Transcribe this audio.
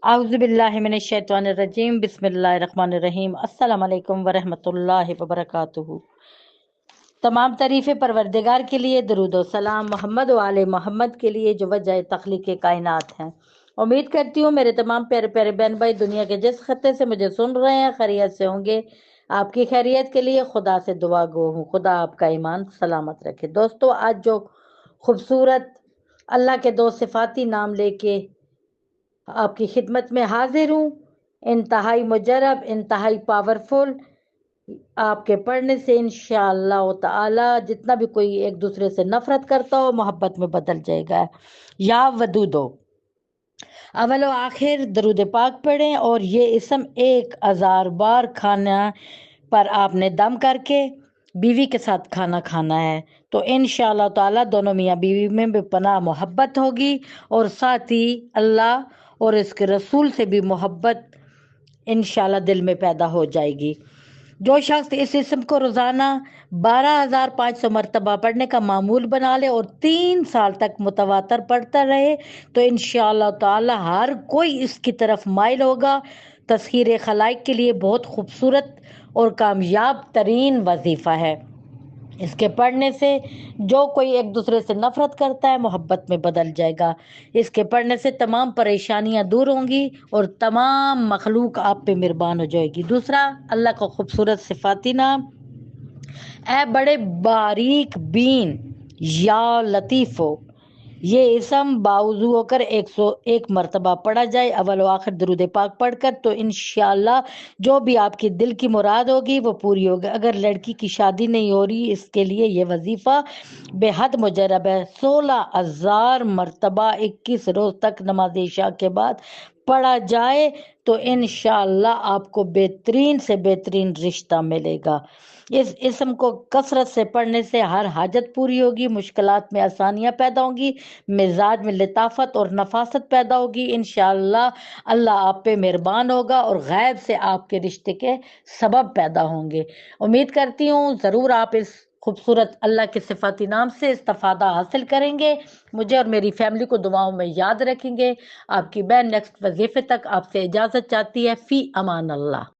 औज़ुबिल्लाहिमिनश्शैतानिर्रजीम बिस्मिल्लाहिर्रहमानिर्रहीम अस्सलाम वालेकुम वरहमतुल्लाहि वबरकातुहू। तमाम तारीफ़ें परवरदिगार के लिए, दरूद व सलाम मोहम्मद व आले मोहम्मद के लिए जो वजह तख्लीक़ कायनात हैं। उम्मीद करती हूँ मेरे तमाम प्यारे प्यारे बहन भाई दुनिया के जिस खत्ते से मुझे सुन रहे हैं खैरियत से होंगे। आपकी खैरियत के लिए खुदा से दुआ गो हूँ, खुदा आपका ईमान सलामत रखे। दोस्तों, आज जो खूबसूरत अल्लाह के दो सिफाती नाम लेके आपकी खिदमत में हाजिर हूँ, इंतहाई मुजरब, इंतहाई पावरफुल, आपके पढ़ने से इंशाअल्लाह ताला जितना भी कोई एक दूसरे से नफरत करता हो मोहब्बत में बदल जाएगा। या वदूदो, अवल व आखिर दरूद पाक पढ़ें और ये इसम 1000 बार खाना पर आपने दम करके बीवी के साथ खाना खाना है, तो इंशाअल्लाह ताला दोनों मियाँ बीवी में बेपनाह मोहब्बत होगी और साथ ही अल्लाह और इसके रसूल से भी मोहब्बत इंशाअल्लाह दिल में पैदा हो जाएगी। जो शख्स इस इसम को रोज़ाना 12,500 मरतबा पढ़ने का मामूल बना ले और 3 साल तक मुतवातर पढ़ता रहे तो इंशाअल्लाह ताला हर कोई इसकी तरफ माइल होगा। तस्खीर खलाइक के लिए बहुत खूबसूरत और कामयाब तरीन वजीफ़ा है। इसके पढ़ने से जो कोई एक दूसरे से नफरत करता है मोहब्बत में बदल जाएगा। इसके पढ़ने से तमाम परेशानियां दूर होंगी और तमाम मखलूक आप पे मेहरबान हो जाएगी। दूसरा, अल्लाह का खूबसूरत सिफाती नाम, ए बड़े बारीक बीन या लतीफ़ो, ये इसम बावजू होकर 101 मरतबा पढ़ा जाए अव्वल व आखिर दरूद पाक पढ़कर, तो इंशाअल्लाह जो भी आपकी दिल की मुराद होगी वो पूरी होगी। अगर लड़की की शादी नहीं हो रही, इसके लिए ये वजीफ़ा बेहद मुजरब है। 16,000 मरतबा 21 रोज तक नमाज इशा के बाद पढ़ा जाए तो इंशाअल्लाह आपको बेहतरीन से बेहतरीन रिश्ता मिलेगा। इस इसम को कसरत से पढ़ने से हर हाजत पूरी होगी, मुश्किलात में आसानियां पैदा होंगी, मिजाज में लताफत और नफासत पैदा होगी। इंशाअल्लाह अल्लाह आप पे मेहरबान होगा और गैब से आपके रिश्ते के सबब पैदा होंगे। उम्मीद करती हूँ ज़रूर आप इस खूबसूरत अल्लाह के सिफाती नाम से इस्तिफादा हासिल करेंगे, मुझे और मेरी फैमिली को दुआओं में याद रखेंगे। आपकी बहन नेक्स्ट वजीफे तक आपसे इजाज़त चाहती है। फ़ी अमान अल्लाह।